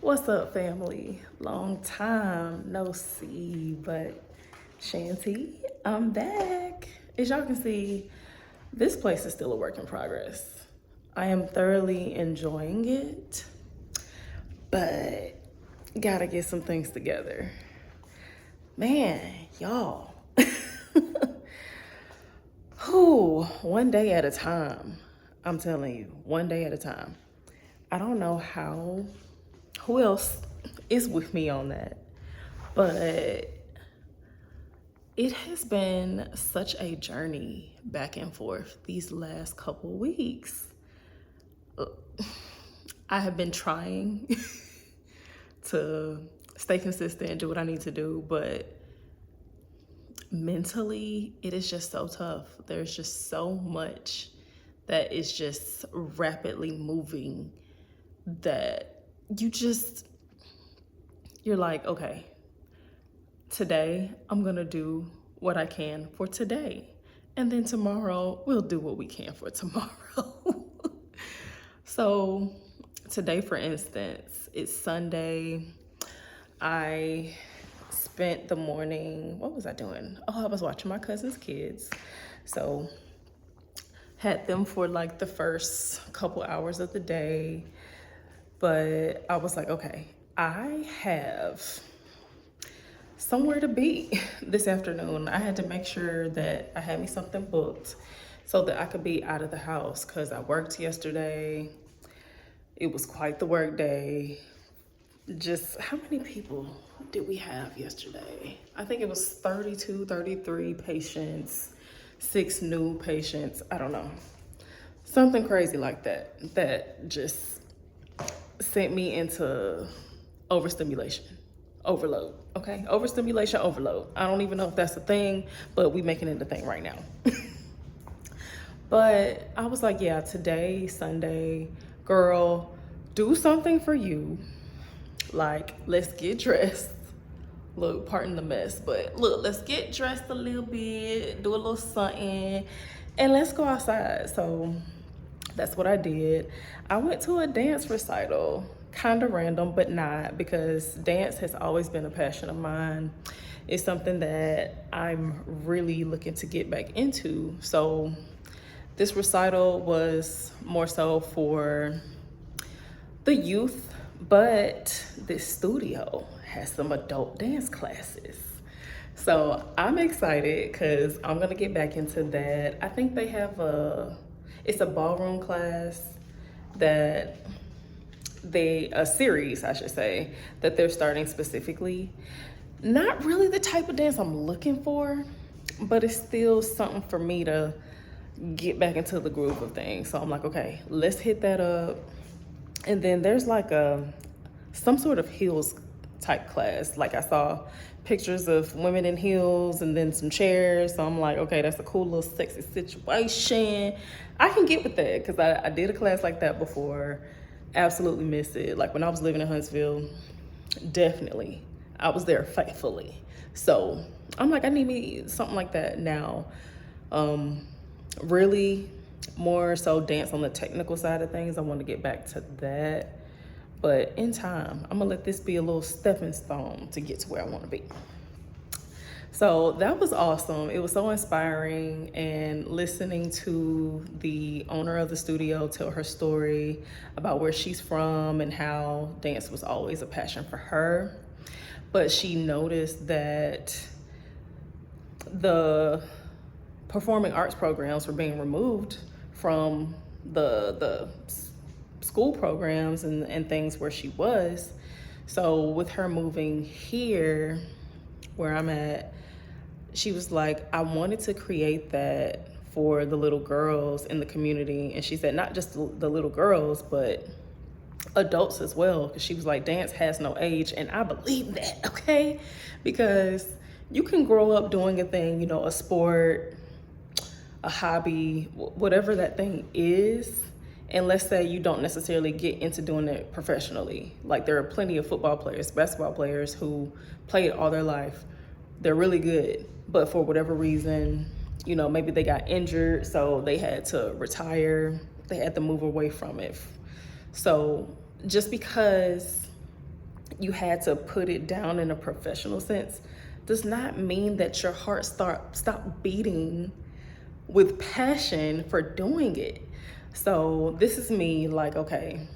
What's up, family? Long time no see, but Shanty, I'm back. As y'all can see, this place is still a work in progress. I am thoroughly enjoying it, but gotta get some things together. Man, y'all. Whew, one day at a time. I'm telling you, one day at a time. I don't know who else is with me on that, but it has been such a journey back and forth these last couple weeks. I have been trying to stay consistent and do what I need to do, but mentally, it is just so tough. There's just so much that is just rapidly moving that you're like, okay, today I'm gonna do what I can for today. And then tomorrow we'll do what we can for tomorrow. So today, for instance, it's Sunday. I spent the morning, what was I doing? Oh, I was watching my cousin's kids. So had them for like the first couple hours of the day. But I was like, okay, I have somewhere to be this afternoon. I had to make sure that I had me something booked so that I could be out of the house because I worked yesterday. It was quite the work day. Just how many people did we have yesterday? I think it was 32, 33 patients, 6 new patients. I don't know. Something crazy like that just sent me into overstimulation, overload, okay? Overstimulation, overload. I don't even know if that's a thing, but we making it a thing right now. But I was like, yeah, today, Sunday, girl, do something for you. Like, let's get dressed. Look, pardon the mess, but look, let's get dressed a little bit, do a little something, and let's go outside. So that's what I did. I went to a dance recital, kind of random, but not, because dance has always been a passion of mine. It's something that I'm really looking to get back into. So this recital was more so for the youth, but this studio has some adult dance classes. So I'm excited because I'm gonna get back into that. I think they have it's a ballroom class that a series, I should say, that they're starting specifically. Not really the type of dance I'm looking for, but it's still something for me to get back into the groove of things. So I'm like, okay, let's hit that up. And then there's like some sort of heels type class. Like I saw pictures of women in heels and then some chairs. So I'm like, okay, that's a cool little sexy situation. I can get with that because I did a class like that before. Absolutely missed it. Like when I was living in Huntsville, definitely. I was there faithfully. So I'm like, I need me something like that now. Really more so dance on the technical side of things. I want to get back to that. But in time, I'm gonna let this be a little stepping stone to get to where I want to be. So that was awesome. It was so inspiring, and listening to the owner of the studio tell her story about where she's from and how dance was always a passion for her. But she noticed that the performing arts programs were being removed from the school programs and things where she was. So with her moving here where I'm at, she was like, I wanted to create that for the little girls in the community. And she said not just the little girls, but adults as well, because she was like, dance has no age. And I believe that, okay? Because you can grow up doing a thing, you know, a sport, a hobby, whatever that thing is. And let's say you don't necessarily get into doing it professionally. Like there are plenty of football players, basketball players who played all their life. They're really good, but for whatever reason, you know, maybe they got injured, so they had to retire. They had to move away from it. So just because you had to put it down in a professional sense does not mean that your heart stop beating with passion for doing it. So this is me like, okay,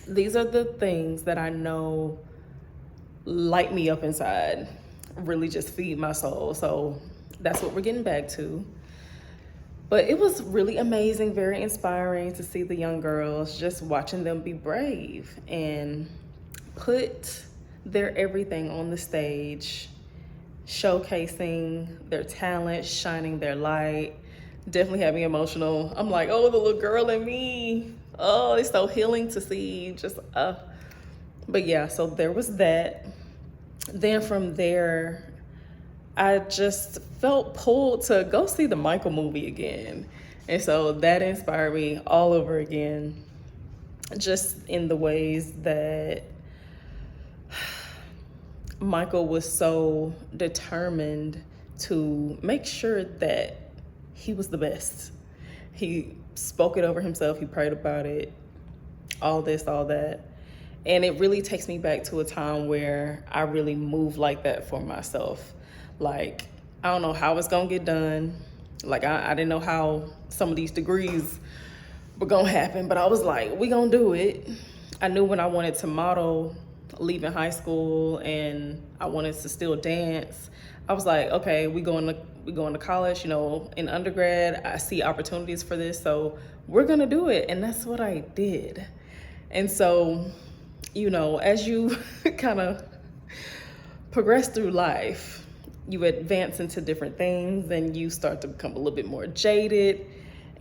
these are the things that I know light me up inside, really just feed my soul. So that's what we're getting back to. But it was really amazing, very inspiring to see the young girls, just watching them be brave and put their everything on the stage, showcasing their talent, shining their light. Definitely had me emotional. I'm like, oh, the little girl in me. Oh, it's so healing to see. But yeah, so there was that. Then from there, I just felt pulled to go see the Michael movie again. And so that inspired me all over again, just in the ways that Michael was so determined to make sure that he was the best. He spoke it over himself, he prayed about it, all this, all that. And it really takes me back to a time where I really moved like that for myself. Like, I don't know how it's gonna get done. Like, I didn't know how some of these degrees were gonna happen, but I was like, we gonna do it. I knew when I wanted to model leaving high school and I wanted to still dance. I was like, okay, we going to college, you know, in undergrad, I see opportunities for this, so we're gonna do it. And that's what I did. And so, you know, as you kind of progress through life, you advance into different things and you start to become a little bit more jaded.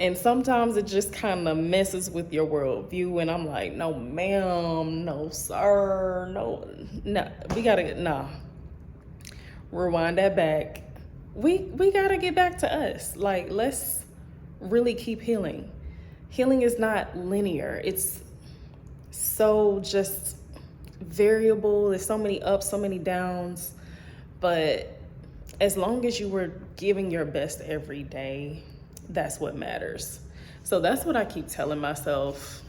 And sometimes it just kind of messes with your worldview. And I'm like, no, ma'am, no, sir, no, we gotta, rewind that back. We gotta get back to us. Like, let's really keep healing. Healing is not linear. It's so just variable. There's so many ups, so many downs. But as long as you were giving your best every day, that's what matters. So that's what I keep telling myself.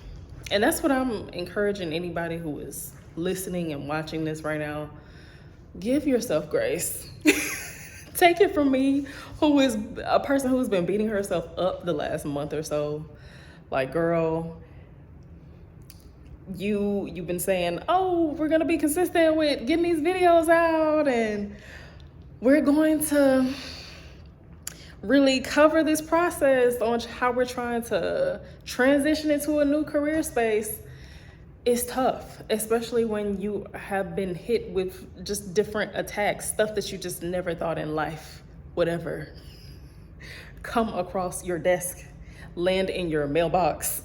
And that's what I'm encouraging anybody who is listening and watching this right now. Give yourself grace. Take it from me, who is a person who's been beating herself up the last month or so. Like, girl, you've been saying, oh, we're gonna be consistent with getting these videos out and we're going to really cover this process on how we're trying to transition into a new career space. It's tough, especially when you have been hit with just different attacks, stuff that you just never thought in life would ever come across your desk, land in your mailbox,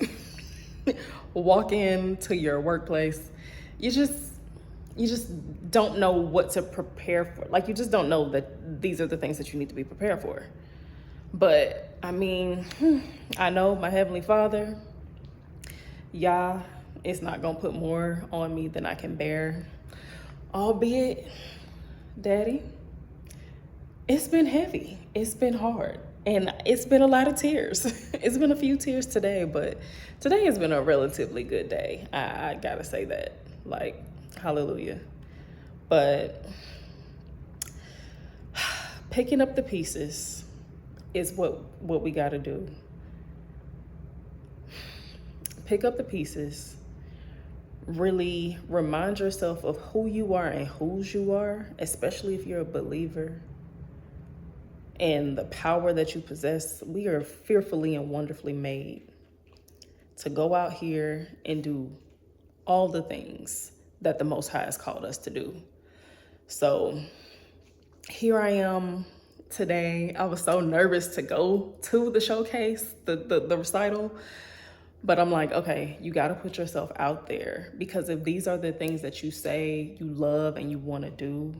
walk into your workplace. You just don't know what to prepare for. Like, you just don't know that these are the things that you need to be prepared for. But I mean, I know my Heavenly Father, Yah, is not gonna put more on me than I can bear. Albeit, Daddy, it's been heavy, it's been hard, and it's been a lot of tears. It's been a few tears today, but today has been a relatively good day. I gotta say that, like, hallelujah. But picking up the pieces is what we gotta do. Pick up the pieces. Really remind yourself of who you are and whose you are, especially if you're a believer, and the power that you possess. We are fearfully and wonderfully made to go out here and do all the things that the Most High has called us to do. So here I am today. I was so nervous to go to the showcase, the recital. But I'm like, okay, you got to put yourself out there, because if these are the things that you say you love and you want to do,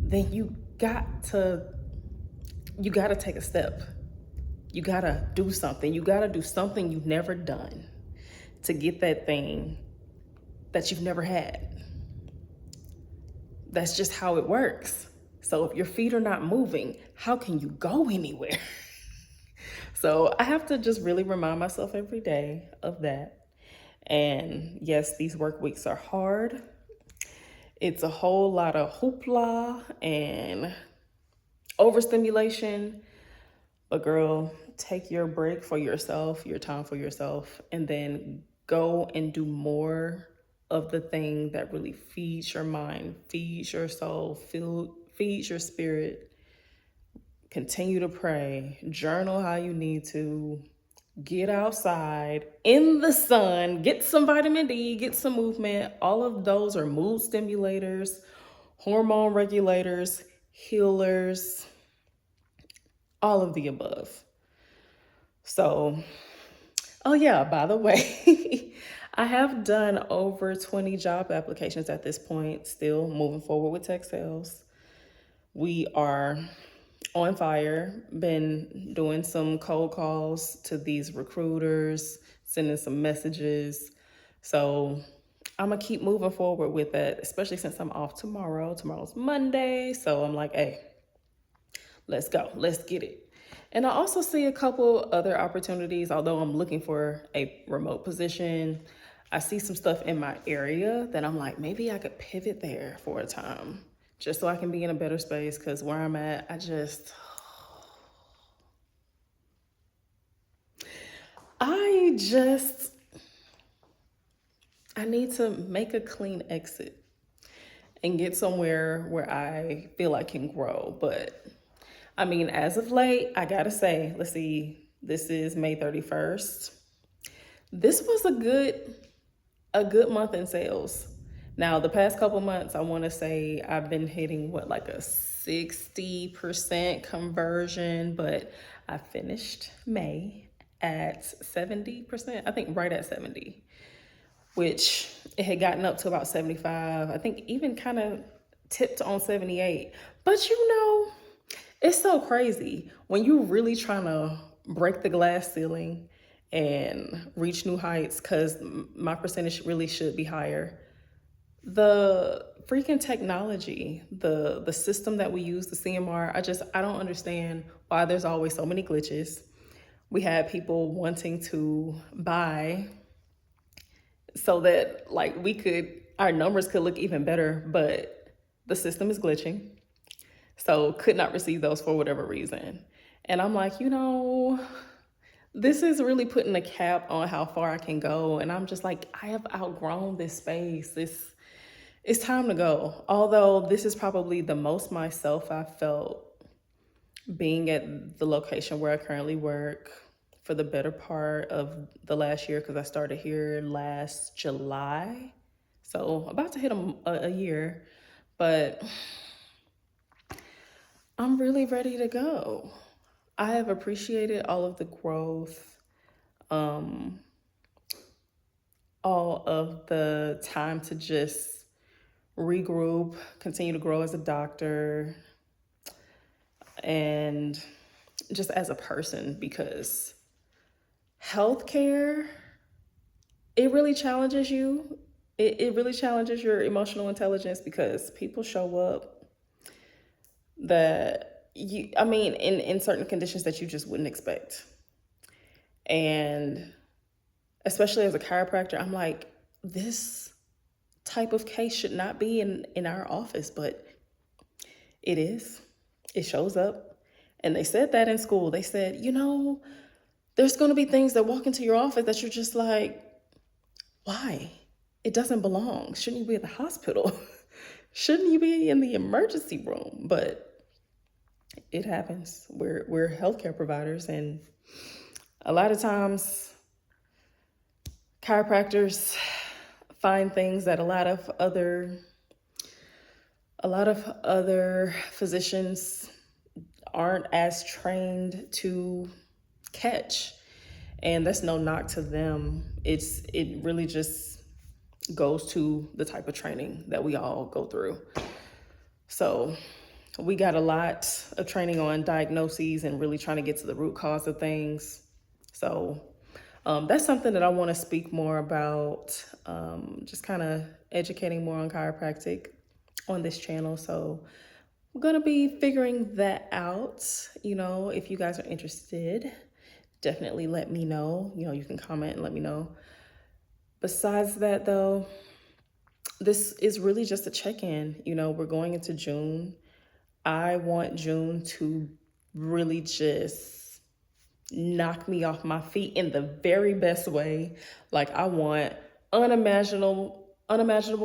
then you got to take a step. You got to do something. You got to do something you've never done to get that thing that you've never had. That's just how it works. So if your feet are not moving, how can you go anywhere? So I have to just really remind myself every day of that. And yes, these work weeks are hard. It's a whole lot of hoopla and overstimulation. But girl, take your break for yourself, your time for yourself, and then go and do more of the thing that really feeds your mind, feeds your soul, feeds your spirit. Continue to pray, journal how you need to, get outside in the sun, get some vitamin D, get some movement. All of those are mood stimulators, hormone regulators, healers, all of the above. So, oh yeah, by the way, I have done over 20 job applications at this point, still moving forward with tech sales. We are on fire, been doing some cold calls to these recruiters, sending some messages. So I'm gonna keep moving forward with that, especially since I'm off tomorrow. Tomorrow's Monday. So I'm like, hey, let's go, let's get it. And I also see a couple other opportunities, although I'm looking for a remote position. I see some stuff in my area that I'm like, maybe I could pivot there for a time just so I can be in a better space. Because where I'm at, I just, I need to make a clean exit and get somewhere where I feel I can grow. But I mean, as of late, I gotta say, let's see, this is May 31st. This was a good month in sales. Now, the past couple months, I want to say I've been hitting what, like a 60% conversion, but I finished May at 70%, I think right at 70, which it had gotten up to about 75. I think even kind of tipped on 78. But you know, it's so crazy when you really trying to break the glass ceiling and reach new heights, because my percentage really should be higher. The freaking technology, the system that we use, the CMR, I don't understand why there's always so many glitches. We had people wanting to buy so that like our numbers could look even better, but the system is glitching. So could not receive those for whatever reason. And I'm like, this is really putting a cap on how far I can go. And I'm just like, I have outgrown this space. It's time to go. Although this is probably the most myself I felt being at the location where I currently work for the better part of the last year, because I started here last July. So about to hit a year, but I'm really ready to go. I have appreciated all of the growth, um, all of the time to just regroup, continue to grow as a doctor, and just as a person, because healthcare, it really challenges you. It really challenges your emotional intelligence, because people show up that I mean, in certain conditions that you just wouldn't expect. And especially as a chiropractor, I'm like, this type of case should not be in our office, but it is. It shows up. And they said that in school. They said, there's going to be things that walk into your office that you're just like, why? It doesn't belong. Shouldn't you be at the hospital? Shouldn't you be in the emergency room? But it happens. We're healthcare providers, and a lot of times chiropractors find things that a lot of other physicians aren't as trained to catch. And that's no knock to them. It really just goes to the type of training that we all go through. So we got a lot of training on diagnoses and really trying to get to the root cause of things. So that's something that I want to speak more about, just kind of educating more on chiropractic on this channel. So we're going to be figuring that out. If you guys are interested, definitely let me know. You can comment and let me know. Besides that, though, this is really just a check-in. You know, we're going into June. I want June to really just knock me off my feet in the very best way. Like I want unimaginable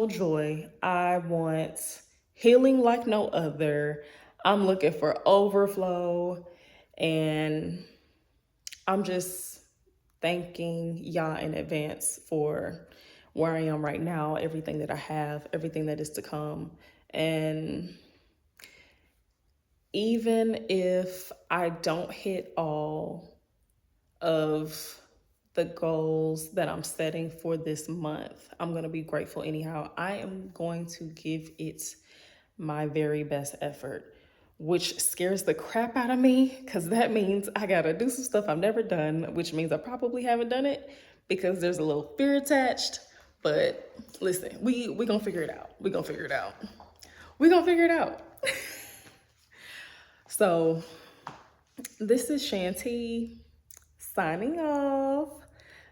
joy. I want healing like no other. I'm looking for overflow, and I'm just thanking y'all in advance for where I am right now, everything that I have, everything that is to come. And even if I don't hit all of the goals that I'm setting for this month, I'm going to be grateful anyhow. I am going to give it my very best effort, which scares the crap out of me because that means I got to do some stuff I've never done, which means I probably haven't done it because there's a little fear attached. But listen, we going to figure it out. We going to figure it out. We going to figure it out. So this is Shanti signing off.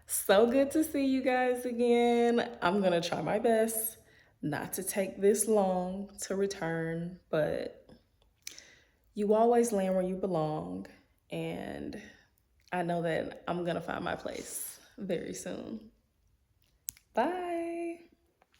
So good to see you guys again. I'm going to try my best not to take this long to return, but you always land where you belong. And I know that I'm going to find my place very soon. Bye.